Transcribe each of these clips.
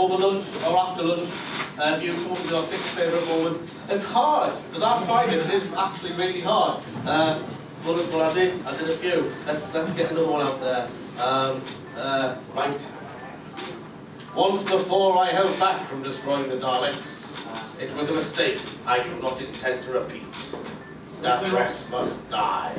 over lunch or after lunch, if you come up with your 6 favourite moments. It's hard, because I've tried it, it is actually really hard. But I did a few. Let's get another one out there. Right. Once before I held back from destroying the Daleks. It was a mistake I do not intend to repeat. Davros must die.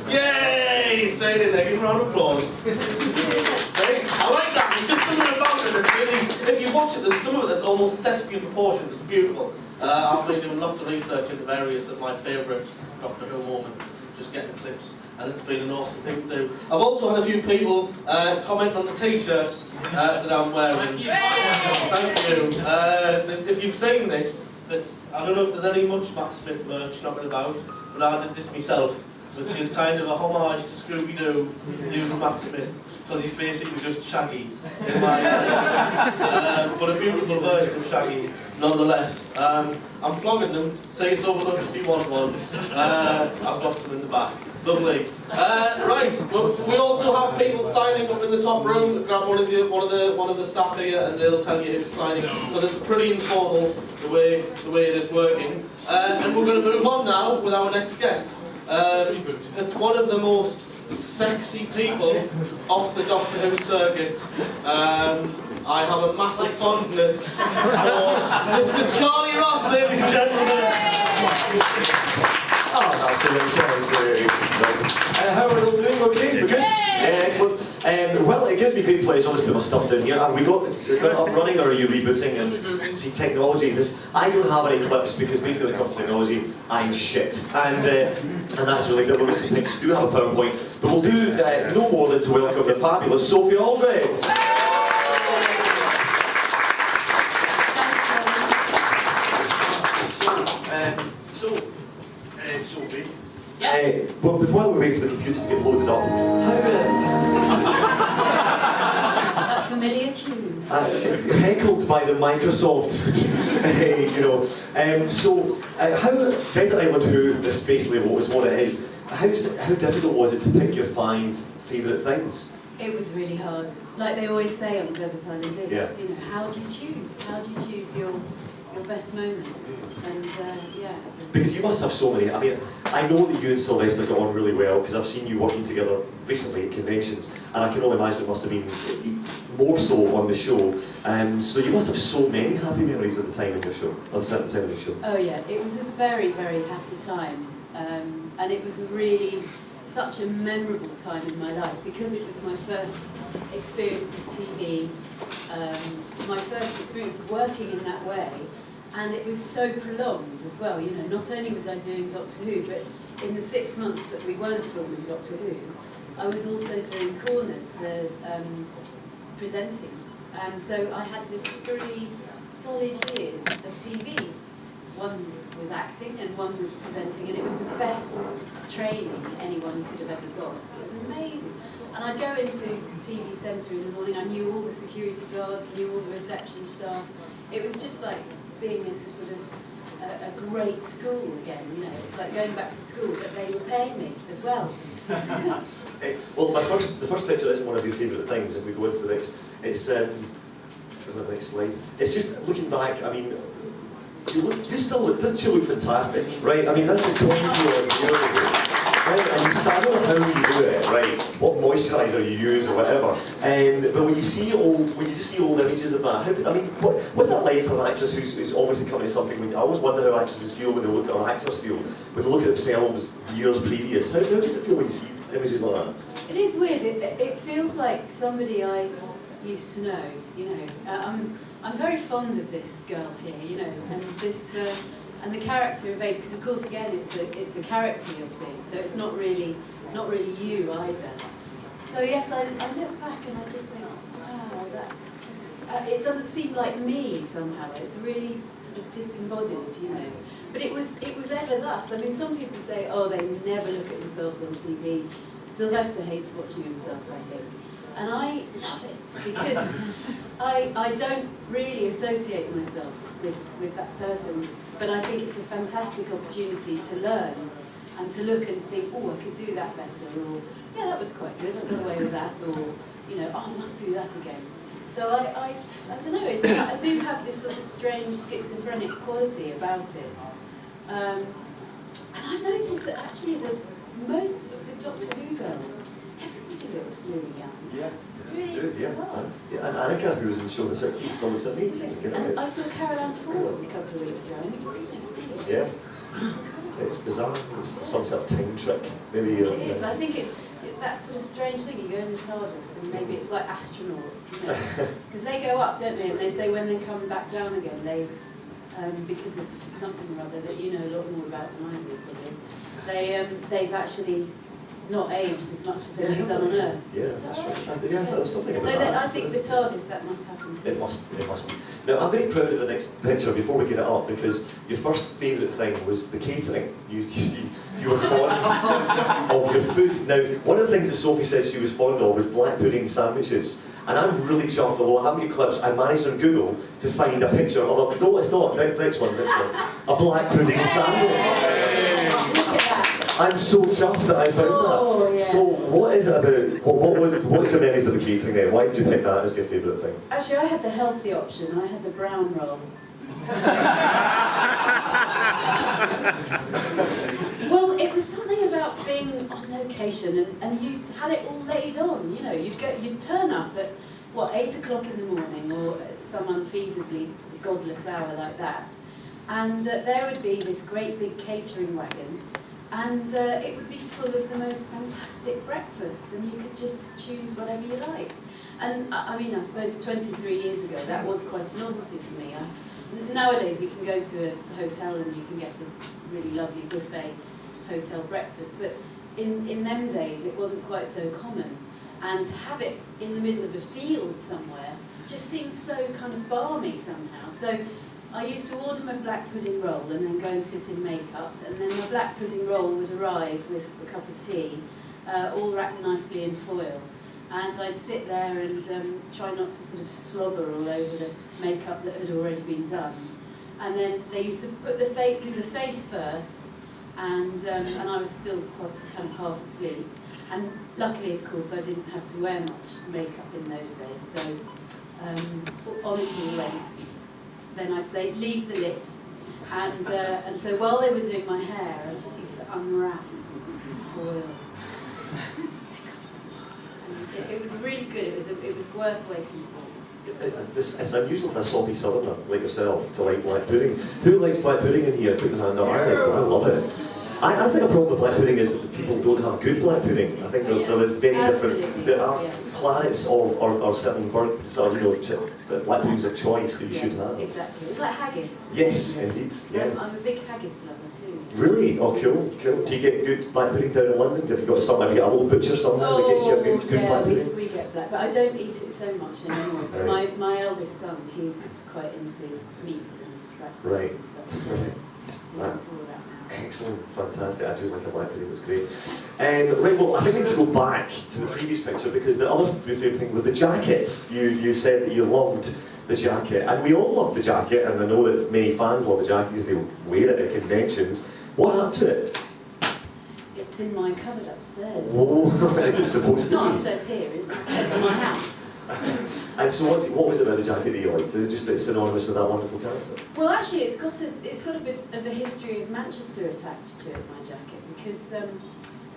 Yay! Stayed in there. Give him a round of applause. See? I like that. There's just something about it that's really, if you watch it, there's some of it that's almost thespian proportions. It's beautiful. I've been doing lots of research into various of my favourite Doctor Who moments, just getting clips, and it's been an awesome thing to do. I've also had a few people comment on the t-shirt that I'm wearing. Thank you. If you've seen this, I don't know if there's any much Matt Smith merch knocking about, but I did this myself, which is kind of a homage to Scooby-Doo using Matt Smith, because he's basically just Shaggy in my but a beautiful version of Shaggy nonetheless. I'm flogging them, say it's over lunch if you want one. I've got some in the back. Lovely. Right, we also have people signing up in the top room. Grab one of the staff here and they'll tell you who's signing, because it's pretty informal the way it is working. And we're going to move on now with our next guest. It's one of the most sexy people off the Doctor Who circuit. I have a massive fondness for Mr. Charlie Ross, ladies and gentlemen. Oh, that's really nice. How are we all doing? Okay, we're good? Excellent. Well, it gives me great pleasure to put my stuff down here. Have we got it up running, or are you rebooting? And see, technology. I don't have any clips because basically when it comes to technology, I'm shit. And that's really good. We'll get some pictures. We do have a PowerPoint, but we'll do no more than to welcome the fabulous Sophie Aldred. Sophie. Yes. But before we wait for the computer to get loaded up, That familiar tune. heckled by the Microsoft, you know. How Desert Island Who, this basically was what it is. How difficult was it to pick your 5 favourite things? It was really hard. Like they always say on Desert Island is, Yeah. you know, how do you choose? How do you choose your best moments? And yeah. Because you must have so many. I mean, I know that you and Sylvester got on really well because I've seen you working together recently at conventions, and I can only imagine it must have been more so on the show. So you must have so many happy memories of the time in your show, of the time of your show. Oh yeah, it was a very, very happy time, and it was really such a memorable time in my life because it was my first experience of TV, my first experience of working in that way. And it was so prolonged as well, you know, not only was I doing Doctor Who, but in the 6 months that we weren't filming Doctor Who, I was also doing Corners, the presenting. And so I had this 3 solid years of TV. One was acting and one was presenting, and it was the best training anyone could have ever got. It was amazing. And I'd go into TV Centre in the morning, I knew all the security guards, knew all the reception staff. It was just like being at a sort of a great school again, you know. It's like going back to school, but they were paying me as well. Well, the first picture isn't one of your favourite things. If we go into the next, it's the next slide. It's just looking back. I mean, you still look. Doesn't she look fantastic? Right. I mean, this is 20 years ago. Right, and you start, I don't know how you do it, right? What moisturiser you use or whatever. But when you just see old images of that, what's that like for an actress who's obviously coming to something? I always wonder how actresses feel when they look at, or actors feel when they look at themselves years previous. How does it feel when you see images like that? It is weird. It feels like somebody I used to know. You know, I'm very fond of this girl here. You know, and this. And the character of Ace, because of course again it's a character you're seeing, so it's not really you either. So yes, I look back and I just think, wow, that's it doesn't seem like me somehow. It's really sort of disembodied, you know. But it was ever thus. I mean, some people say, oh, they never look at themselves on TV. Sylvester hates watching himself, I think. And I love it because I don't really associate myself with that person, but I think it's a fantastic opportunity to learn and to look and think, oh, I could do that better, or yeah, that was quite good, I got away with that, or you know, oh, I must do that again. So I don't know, I do have this sort of strange schizophrenic quality about it. And I've noticed that actually most of the Doctor Who girls, everybody looks really young. Yeah, It's really yeah. bizarre. Yeah, and Annika, who was in the show in the 60s, still looks amazing. You know, And I it's, saw Caroline Ford a couple of weeks ago, and goodness me, it's Yeah. just- it's incredible. it's bizarre. It's some sort of time trick. Maybe. It is. I think it's that sort of strange thing. You go in the TARDIS, and maybe it's like astronauts, you know, because they go up, don't they? And they say when they come back down again, they because of something or other that you know a lot more about than I do, probably. They've actually not aged as much as they've done on Earth. Yeah, Is that that's right? right. Yeah, there's something about So that. I think the TARDIS, that must happen too. It must be. Now, I'm very proud of the next picture before we get it up because your first favourite thing was the catering. You see, you were fond of your food. Now, one of the things that Sophie said she was fond of was black pudding sandwiches. And I'm really chuffed, although I haven't got clips, I managed on Google to find a picture of a, no it's not, next one, a black pudding sandwich. Look at that. I'm so chuffed that I found that. Yeah. So what is it about, what is your memories of the catering then? Why did you pick that as your favourite thing? Actually, I had the healthy option. I had the brown roll. Well, it was something about being on location, and you had it all laid on. You know, you'd turn up at 8 o'clock in the morning, or at some unfeasibly godless hour like that, and there would be this great big catering wagon, and it would be full of the most fantastic breakfast, and you could just choose whatever you liked. And I mean, I suppose 23 years ago that was quite a novelty for me. Nowadays you can go to a hotel and you can get a really lovely buffet hotel breakfast, but in them days it wasn't quite so common, and to have it in the middle of a field somewhere just seemed so kind of balmy somehow. So I used to order my black pudding roll and then go and sit in makeup, and then my black pudding roll would arrive with a cup of tea, all wrapped nicely in foil. And I'd sit there and try not to sort of slobber all over the makeup that had already been done. And then they used to put do the face first, and I was still quite kind of half asleep. And luckily, of course, I didn't have to wear much makeup in those days, so on it all went. Then I'd say, leave the lips. And so while they were doing my hair, I just used to unwrap foil. It was really good. It was worth waiting for. It's unusual for a sloppy southerner like yourself to like black pudding. Who likes black pudding in here? Put your hand up. I love it. I think a problem with black pudding is that the people don't have good black pudding. I think there is very different. There are planets or certain birds or black puddings of choice that you should have. Exactly. It's like haggis. Yes, indeed. Yeah. I'm a big haggis lover too. Really? Oh, cool. Do you get good black pudding down in London? Have you got some? Have you got a little butcher somewhere that gets you a good black pudding? We get black, but I don't eat it so much anymore. Right. My eldest son, he's quite into meat and black pudding and stuff. So Right. he's into all that now. Excellent, fantastic. I do like a black pudding, that's great. Right, well, I think we need to go back to the previous picture because the other favourite thing was the jacket. You said that you loved the jacket, and we all love the jacket, and I know that many fans love the jacket because they wear it at conventions. What happened to it? It's in my cupboard upstairs. Whoa, is it supposed It's to not be? upstairs here, it's upstairs in my house. And so what was it about the jacket that you liked? Is it just that it's synonymous with that wonderful character? Well, actually, it's got a bit of a history of Manchester attached to it, my jacket, because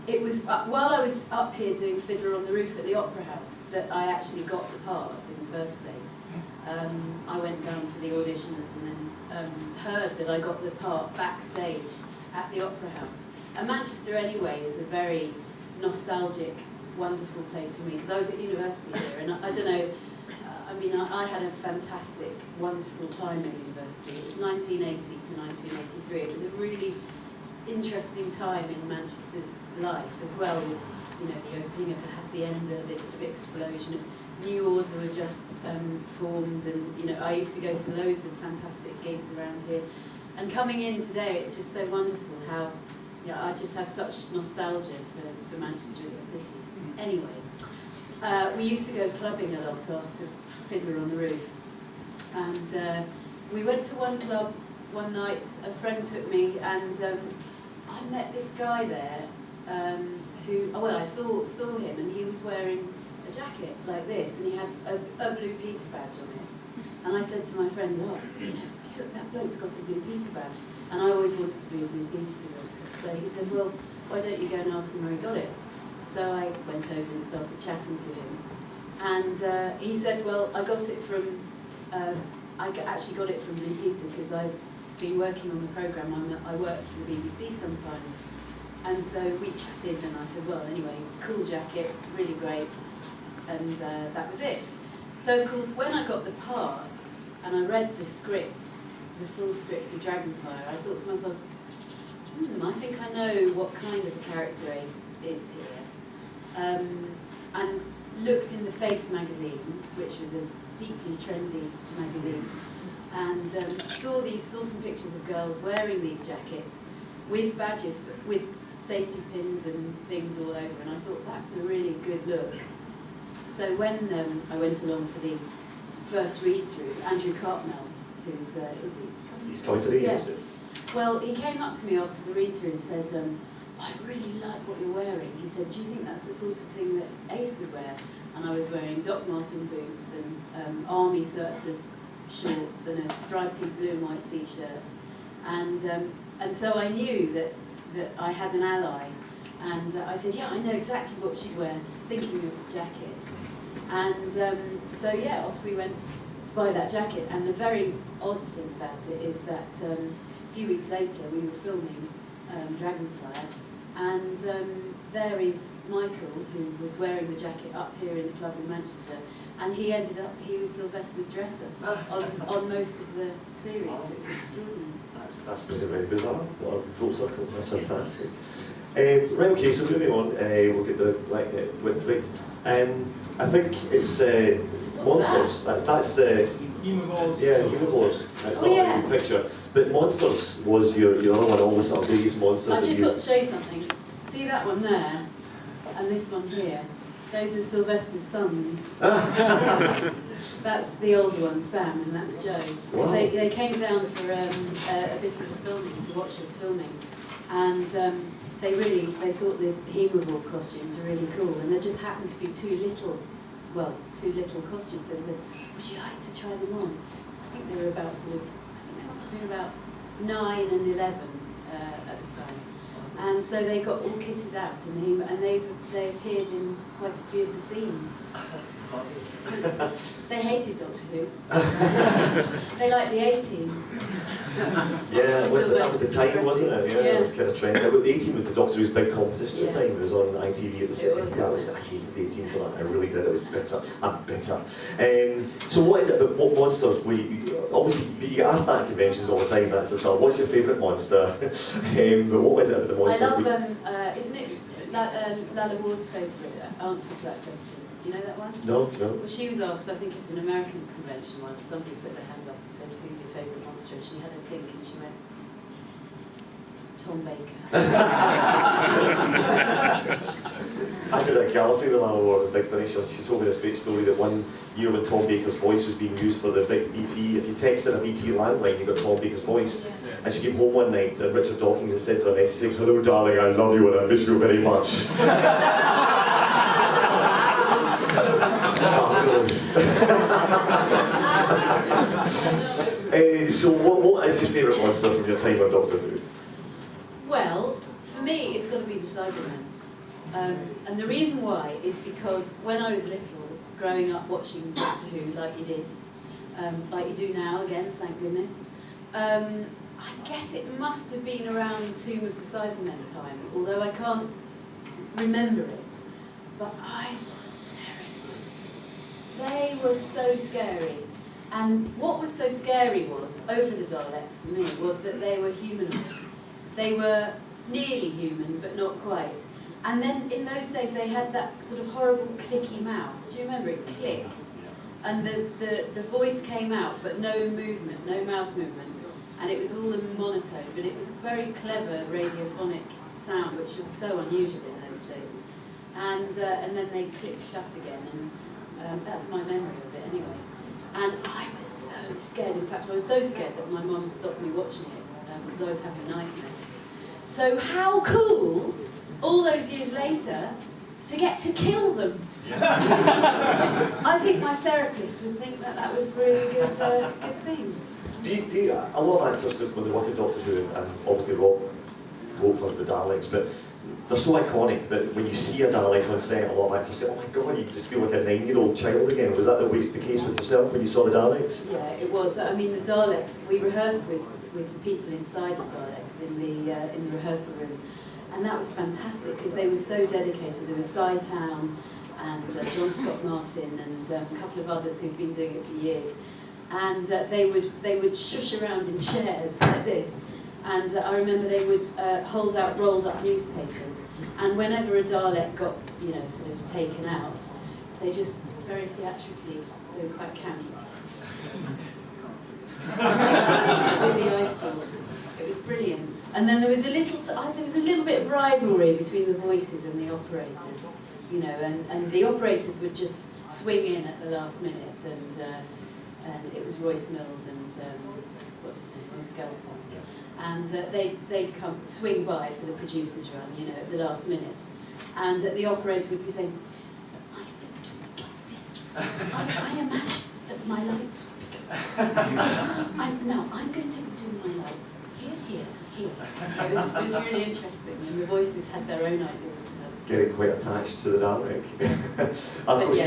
it was while I was up here doing Fiddler on the Roof at the Opera House that I actually got the part in the first place. I went down for the auditions and then heard that I got the part backstage at the Opera House. And Manchester, anyway, is a very nostalgic, wonderful place for me because I was at university here, and I don't know. I had a fantastic, wonderful time at university. It was 1980 to 1983. It was a really interesting time in Manchester's life as well, with the opening of the Hacienda, this sort of explosion of new order were just formed, and I used to go to loads of fantastic gigs around here. And coming in today, it's just so wonderful how I just have such nostalgia for Manchester as a city. Anyway, we used to go clubbing a lot after Fiddler on the Roof, and we went to one club one night. A friend took me, and I met this guy there who I saw him, and he was wearing a jacket like this, and he had a Blue Peter badge on it. And I said to my friend, oh, look, that bloke's got a Blue Peter badge. And I always wanted to be a Blue Peter presenter. So he said, well, why don't you go and ask him where he got it? So I went over and started chatting to him. And he said, well, I got it from, actually got it from Blue Peter because I've been working on the programme. I work for the BBC sometimes. And so we chatted and I said, well, anyway, cool jacket, really great. And that was it. So of course, when I got the part and I read the script, the full script of Dragonfire, I thought to myself, I think I know what kind of a character Ace is here. And looked in the Face magazine, which was a deeply trendy magazine, and saw some pictures of girls wearing these jackets with badges, but with safety pins and things all over, and I thought that's a really good look. So when I went along for the first read-through, Andrew Cartmel, who's, is he? He's coming today, yeah. yes. Well, he came up to me after the read-through and said, I really like what you're wearing. He said, do you think that's the sort of thing that Ace would wear? And I was wearing Doc Marten boots and army surplus shorts and a stripy blue and white t-shirt. And so I knew that I had an ally. And I said, yeah, I know exactly what she'd wear, thinking of the jacket. And so, yeah, off we went to buy that jacket. And the very odd thing about it is that a few weeks later we were filming Dragonfire, and there is Michael, who was wearing the jacket up here in the club in Manchester, and he was Sylvester's dresser on most of the series. It was extraordinary. That's very bizarre. Well, full circle. That's fantastic. Right, okay, so moving on, we'll get the right. I think it's Monsters. That's Hemovores. That's not a good picture. But Monsters was your other one, all the sort of various monsters. I've just got to show you something. See that one there, and this one here. Those are Sylvester's sons. That's the older one, Sam, and that's Joe. Because Wow. they came down for a bit of the filming, to watch us filming, and they thought the Hemovore costumes were really cool, and there just happened to be two little costumes. So they said, would you like to try them on? I think they were about I think they must have been about 9 and 11 at the time. And so they got all kitted out and they appeared in quite a few of the scenes. They hated Doctor Who. They liked the A-Team. Yeah, that was the time, wasn't it? Yeah, it was kind of trend. The A-Team was the Doctor Who's big competition at the time. It was on ITV at the city. I hated the A-Team for that. I really did. It was bitter. I'm bitter. So what is it about what monsters? Obviously, you get asked that at conventions all the time. That's the sort. What's your favourite monster? But what is it about the monsters? I love isn't it Lala Ward's favourite answer to that question? You know that one? No. Well, she was asked, I think it's an American convention one, somebody put their hands up and said, who's your favourite monster? And she had a think and she went, Tom Baker. I did a Gallifrey with Lana Ward at Big Finish. She told me this great story that one year when Tom Baker's voice was being used for the big BT, if you texted a BT landline, you got Tom Baker's voice. Yeah. And she came home one night and Richard Dawkins had said to her next, saying, hello darling, I love you and I miss you very much. So what is your favourite monster from your time on Doctor Who? Well, for me, it's got to be the Cybermen. And the reason why is because when I was little, growing up watching Doctor Who, like you did, like you do now again, thank goodness, I guess it must have been around Tomb of the Cybermen time, although I can't remember it. But I was terrified. They were so scary. And what was so scary was, over the Daleks for me, was that they were humanoid. They were nearly human, but not quite. And then in those days they had that sort of horrible clicky mouth. Do you remember? It clicked. And the voice came out, but no movement, no mouth movement. And it was all in monotone, but it was a very clever radiophonic sound, which was so unusual in those days. And then they clicked shut again, and that's my memory of it anyway. And I was so scared. In fact, I was so scared that my mum stopped me watching it because I was having nightmares. So how cool, all those years later, to get to kill them. I think my therapist would think that that was really good thing. A lot of actors, when they work at Doctor Who, and obviously Rob wrote for the Daleks, but they're so iconic that when you see a Dalek on set, a lot of actors say, oh my god, you just feel like a 9-year-old child again. Was that the case with yourself when you saw the Daleks? Yeah, it was. I mean, the Daleks, we rehearsed with the people inside the Daleks in the rehearsal room, and that was fantastic because they were so dedicated. There was Cy Town and John Scott Martin and a couple of others who'd been doing it for years, and they would shush around in chairs like this. And I remember they would hold out rolled up newspapers, and whenever a Dalek got, sort of taken out, they just very theatrically, so quite camp, with the eye stalk. It was brilliant. And then there was a little bit of rivalry between the voices and the operators, and the operators would just swing in at the last minute, and it was Royce Mills and what's his name, Roy Skelton. And they'd come swing by for the producer's run, at the last minute. And the operator would be saying, I've been doing like this. I imagine that my lights will be going. I'm going to do my lights here, here, and here. It was really interesting, and the voices had their own ideas. Getting quite attached to the Dalek. Of course,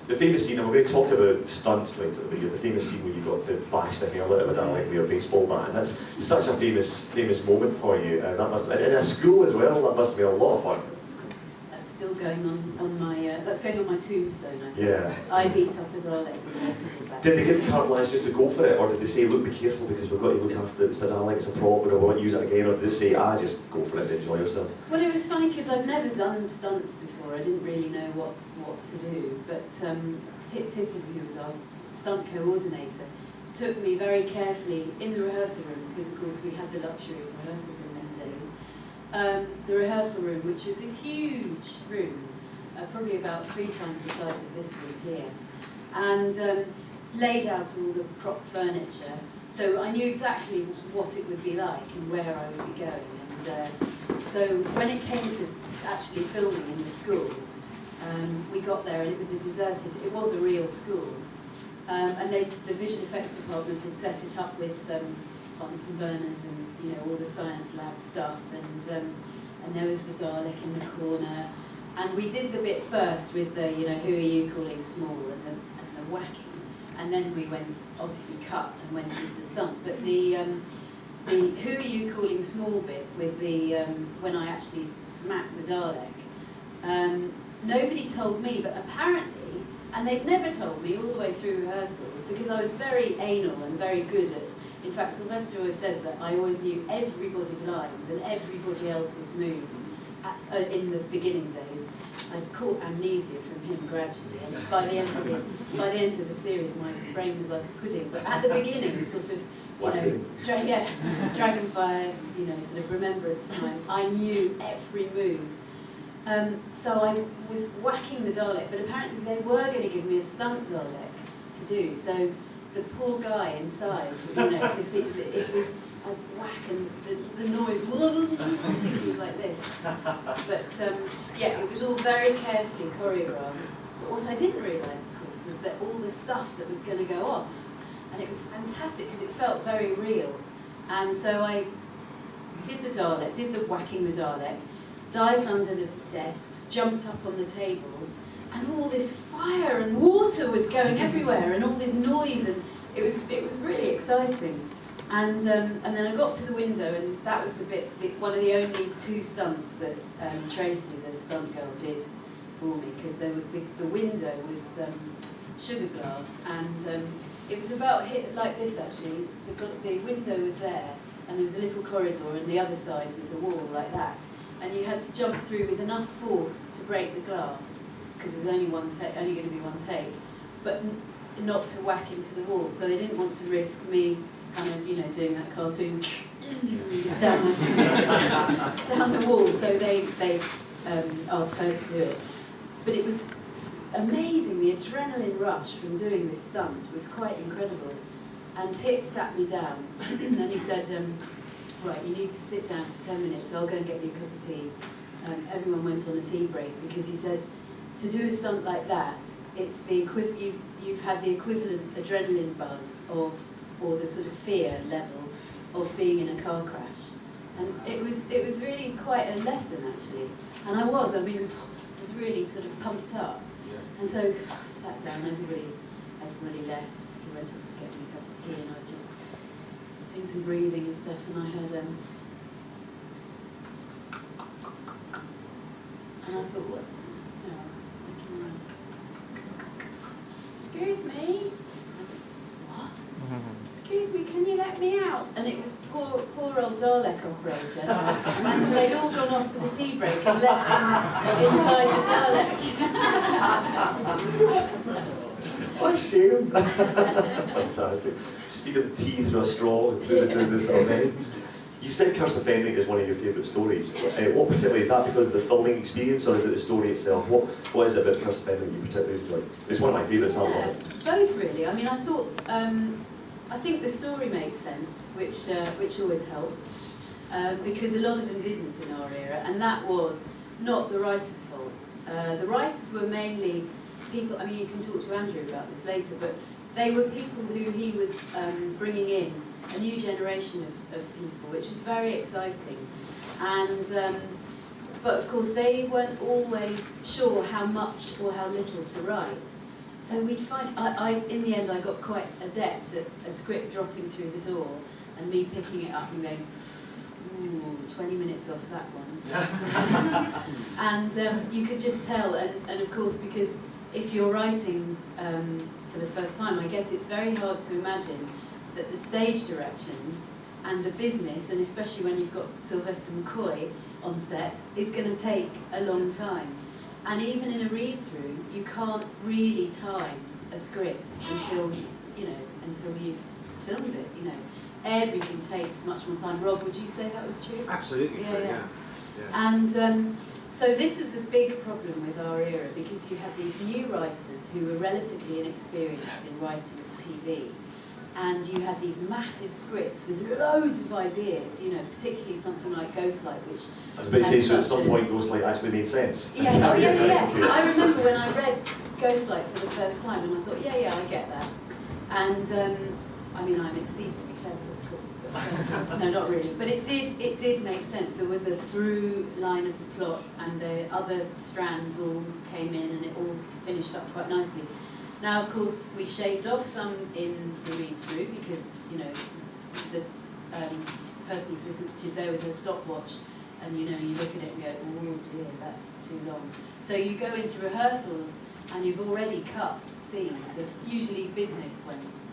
the famous scene, and we're going to talk about stunts later, but the famous scene where you got to bash the hell out of a Dalek with your baseball bat, and that's such a famous moment for you. And in a school as well, that must have been a lot of fun. That's still going on my that's going on my tombstone, I think. Yeah. I beat up a Dalek. Did they give you carte blanche just to go for it, or did they say, look, be careful because we've got to look after it's a Dalek, it's a prop, and we won't use it again, or did they say, just go for it and enjoy yourself? Well, it was funny because I'd never done stunts before. I didn't really know what to do, but Tip Tippin, who was our stunt coordinator, took me very carefully in the rehearsal room, because of course we had the luxury of rehearsals in them days. The rehearsal room, which was this huge room, probably about 3 times the size of this room here, and laid out all the prop furniture, so I knew exactly what it would be like and where I would be going. And so when it came to actually filming in the school, we got there and it was it was a real school, and the visual effects department had set it up with Bunsen burners and all the science lab stuff, and there was the Dalek in the corner, and we did the bit first with the who are you calling small and the whacking. And then we obviously cut and went into the stunt. But the who are you calling small bit with the when I actually smacked the Dalek, nobody told me, but apparently, and they'd never told me all the way through rehearsals, because I was very anal and very good at. In fact, Sylvester always says that I always knew everybody's lines and everybody else's moves in the beginning days. I caught amnesia from him gradually, and by the end of the series, my brain was like a pudding. But at the beginning, sort of, Dragonfire, sort of remembrance time, I knew every move. So I was whacking the Dalek, but apparently they were going to give me a stunt Dalek to do. So the poor guy inside, because it was. I'd whack and the noise, it was like this. But it was all very carefully choreographed. But what I didn't realise, of course, was that all the stuff that was going to go off, and it was fantastic because it felt very real. And so I did the whacking the Dalek, dived under the desks, jumped up on the tables, and all this fire and water was going everywhere, and all this noise, and it was really exciting. And then I got to the window, and that was one of the only 2 stunts that Tracy, the stunt girl, did for me, because the window was sugar glass, and it was about like this actually. The window was there, and there was a little corridor, and the other side was a wall like that, and you had to jump through with enough force to break the glass, because it was only going to be one take, but not to whack into the wall. So they didn't want to risk me kind of, doing that cartoon down the wall, so they asked her to do it. But it was amazing, the adrenaline rush from doing this stunt was quite incredible. And Tip sat me down, and he said, right, you need to sit down for 10 minutes, I'll go and get you a cup of tea, everyone went on a tea break because he said to do a stunt like that, it's the you've had the equivalent adrenaline buzz of, or the sort of fear level of being in a car crash. And it was really quite a lesson actually. And I was really sort of pumped up. Yeah. And so I sat down, everybody left, he went off to get me a cup of tea, and I was just doing some breathing and stuff, and I heard, and I thought, what's that? No, I was looking around. Excuse me? I was, what? Excuse me, can you let me out? And it was poor old Dalek operator, and they'd all gone off for the tea break and left him inside the Dalek. What a shame. Fantastic. Just feeding tea through a straw and doing this sort of things. You said Curse of Fenric is one of your favourite stories. What particularly, is that because of the filming experience, or is it the story itself? What is it about Curse of Fenric you particularly enjoyed? It's one of my favourites, I love it. Both really. I mean, I thought, I think the story makes sense, which always helps, because a lot of them didn't in our era, and that was not the writer's fault. The writers were mainly people, I mean, you can talk to Andrew about this later, but they were people who he was bringing in, a new generation of people, which was very exciting. And but of course they weren't always sure how much or how little to write. So we'd find, in the end I got quite adept at a script dropping through the door and me picking it up and going, ooh, 20 minutes off that one. And you could just tell, and of course, because if you're writing for the first time, I guess it's very hard to imagine that the stage directions and the business, and especially when you've got Sylvester McCoy on set, is going to take a long time. And even in a read-through, you can't really time a script until you've filmed it. You know, everything takes much more time. Rob, would you say that was true? Absolutely true. Yeah. And so this was a big problem with our era, because you had these new writers who were relatively inexperienced in writing for TV, and you had these massive scripts with loads of ideas, you know, particularly something like Ghostlight, which... I was about to say, so at some point Ghostlight actually made sense. Yeah, oh yeah. Okay. I remember when I read Ghostlight for the first time, and I thought, yeah, I get that. And, I mean, I'm exceedingly clever, of course, but no, not really. But it did make sense. There was a through line of the plot, and the other strands all came in, and it all finished up quite nicely. Now, of course, we shaved off some in the read-through because, you know, this personal assistant, she's there with her stopwatch, and, you know, you look at it and go, oh dear, that's too long. So you go into rehearsals, and you've already cut scenes of usually business went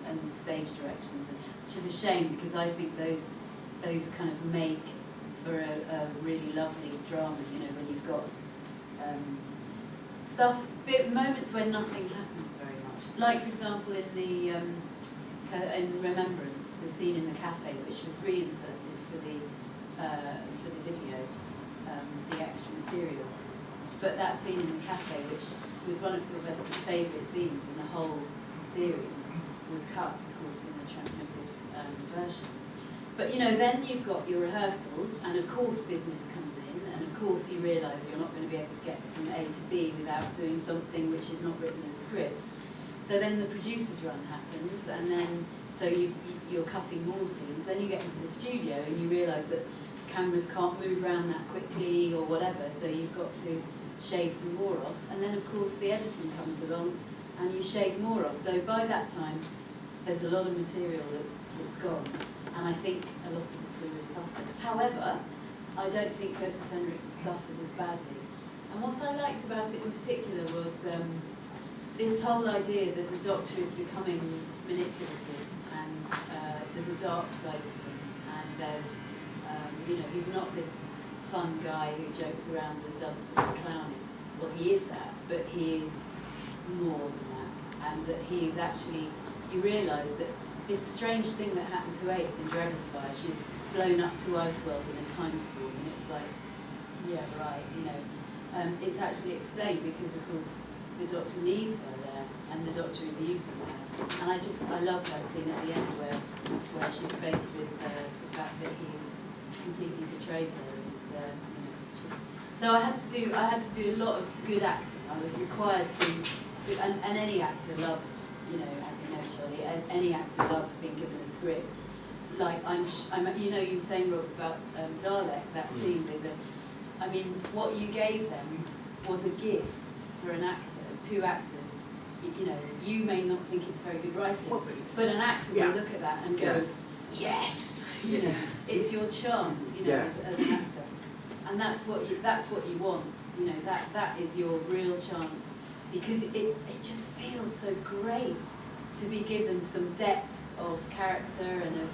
and stage directions, which is a shame, because I think those kind of make for a really lovely drama, you know, when you've got moments when nothing happens very much. Like, for example, in Remembrance, the scene in the cafe, which was reinserted for the video, the extra material. But that scene in the cafe, which was one of Sylvester's favourite scenes in the whole series, was cut, of course, in the transmitted version. But, you know, then you've got your rehearsals, and of course business comes in, and of course you realise you're not going to be able to get from A to B without doing something which is not written in the script. So then the producer's run happens, and then so you're cutting more scenes. Then you get into the studio and you realise that cameras can't move around that quickly or whatever, so you've got to shave some more off. And then of course the editing comes along and you shave more off. So by that time there's a lot of material that's gone. And I think a lot of the story has suffered. However, I don't think Curse of Fenric suffered as badly. And what I liked about it in particular was this whole idea that the Doctor is becoming manipulative, and there's a dark side to him, and there's, you know, he's not this fun guy who jokes around and does sort of clowning. Well, he is that, but he is more than that, and that he is actually, you realise that this strange thing that happened to Ace in Dragonfire, she's blown up to Iceworld in a time storm, and it's like, yeah, right, you know. It's actually explained because, of course, the Doctor needs her there, and the Doctor is using her. And I love that scene at the end where she's faced with the fact that he's completely betrayed her, and you know, So I had to do a lot of good acting. I was required to and any actor loves, you know, as you know, Charlie, any actor loves being given a script. Like you know, you were saying, Rob, about Dalek, that scene with I mean, what you gave them was a gift for an actor, of two actors. You know, you may not think it's very good writing, but an actor will look at that and go, yes, you know, it's your chance, you know, as an actor. And that's what you want, you know, that is your real chance, because it just feels so great to be given some depth of character and of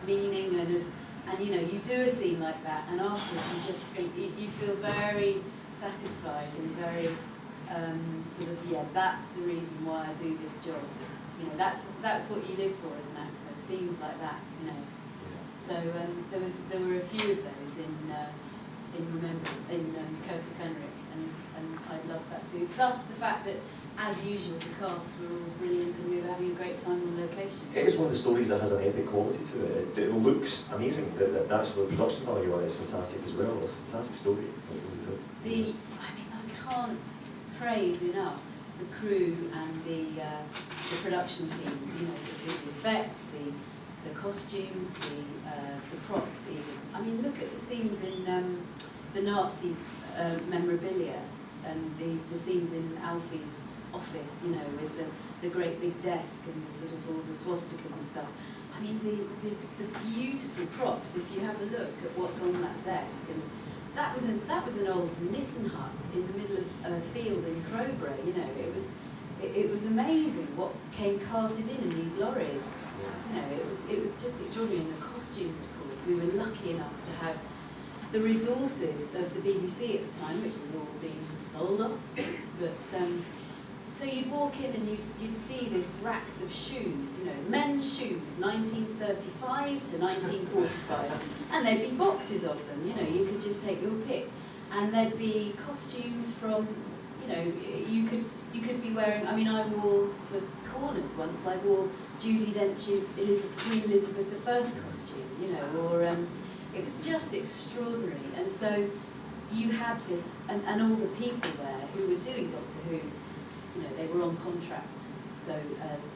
meaning and you know, you do a scene like that, and afterwards you just think you feel very satisfied and very sort of, that's the reason why I do this job. You know, that's what you live for as an actor, scenes like that, you know. So there were a few of those in Curse of Fenric, and I loved that too. Plus the fact that, as usual, the cast were all brilliant and we were having a great time on location. It is one of the stories that has an epic quality to it. It looks amazing. Actually, the production value on it is fantastic as well. It's a fantastic story. I mean, I can't praise enough the crew and the production teams. You know, the visual effects, the costumes, the props even. I mean, look at the scenes in the Nazi memorabilia and the scenes in Alfie's office, you know, with the great big desk and the sort of all the swastikas and stuff. I mean, the beautiful props, if you have a look at what's on that desk. And that was an old Nissen hut in the middle of a field in Crowborough, you know. It was amazing what came carted in these lorries. You know, it was just extraordinary. And the costumes, of course, we were lucky enough to have the resources of the BBC at the time, which has all been sold off since. But so you'd walk in and you'd see these racks of shoes, you know, men's shoes, 1935 to 1945, and there'd be boxes of them. You know, you could just take your pick, and there'd be costumes from, you know, you could be wearing. I mean, I wore for Corners once. I wore Judi Dench's Queen Elizabeth I costume, you know, or it was just extraordinary. And so you had this, and all the people there who were doing Doctor Who, you know, they were on contract, so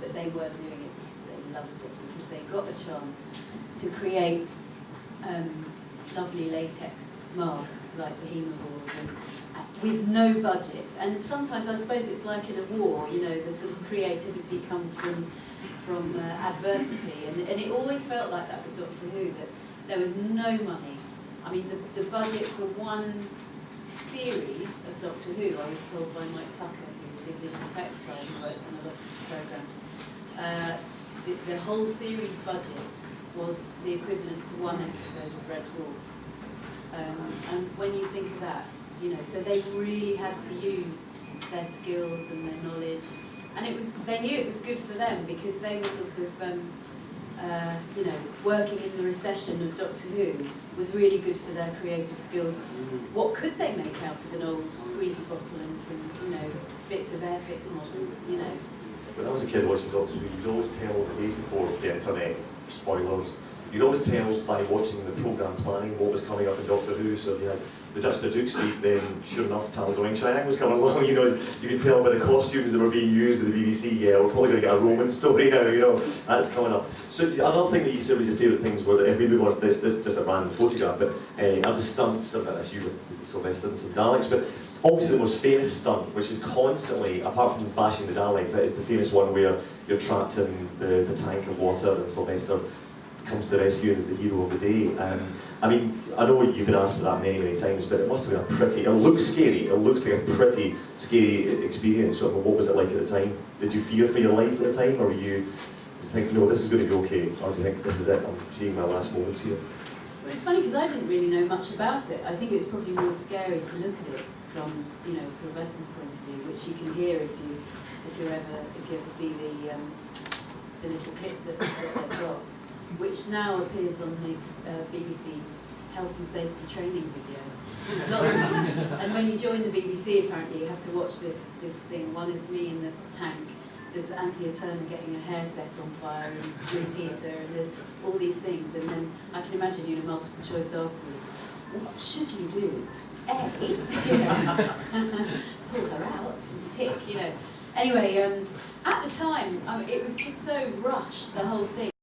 but they were doing it because they loved it, because they got a chance to create lovely latex masks like the Hemivores, and with no budget. And sometimes I suppose it's like in a war, you know, the sort of creativity comes from adversity, and it always felt like that with Doctor Who, that there was no money. I mean, the budget for one series of Doctor Who, I was told by Mike Tucker, who the visual effects guy who works on a lot of programmes, the whole series budget was the equivalent to one episode of Red Dwarf. And when you think of that, you know, so they really had to use their skills and their knowledge, and they knew it was good for them, because they were sort of, you know, working in the recession of Doctor Who was really good for their creative skills. What could they make out of an old squeezy bottle and some, you know, bits of Airfix model, you know? When I was a kid watching Doctor Who, you'd always tell the days before the internet, spoilers, you'd always tell by watching the programme planning what was coming up in Doctor Who. So if you had the Dutch to Duke Street, then sure enough, Talons of Wing Chang was coming along. You know, you could tell by the costumes that were being used by the BBC, we're probably going to get a Roman story now, you know, that's coming up. So another thing that you said was your favourite things were that if we move on, this is just a random photograph, but are the stunts, that's you with Sylvester and some Daleks, but obviously the most famous stunt, which is constantly, apart from bashing the Dalek, but it's the famous one where you're trapped in the tank of water and Sylvester comes to the rescue and is the hero of the day. I mean, I know you've been asked for that many, many times, but it must have been it looks scary, it looks like a pretty scary experience. So, what was it like at the time? Did you fear for your life at the time, or did you think, no, this is going to be okay, or do you think, this is it, I'm seeing my last moments here? Well, it's funny because I didn't really know much about it. I think it was probably more scary to look at it from, you know, Sylvester's point of view, which you can hear if you ever see the little clip that they've got, which now appears on the BBC Health and Safety Training video. Lots of them. And when you join the BBC, apparently you have to watch this thing. One is me in the tank. There's Anthea Turner getting her hair set on fire, and Blue Peter, and there's all these things. And then I can imagine, you know, multiple choice afterwards. what should you do? A, you know, pull her out, tick, you know. Anyway, at the time, it was just so rushed, the whole thing.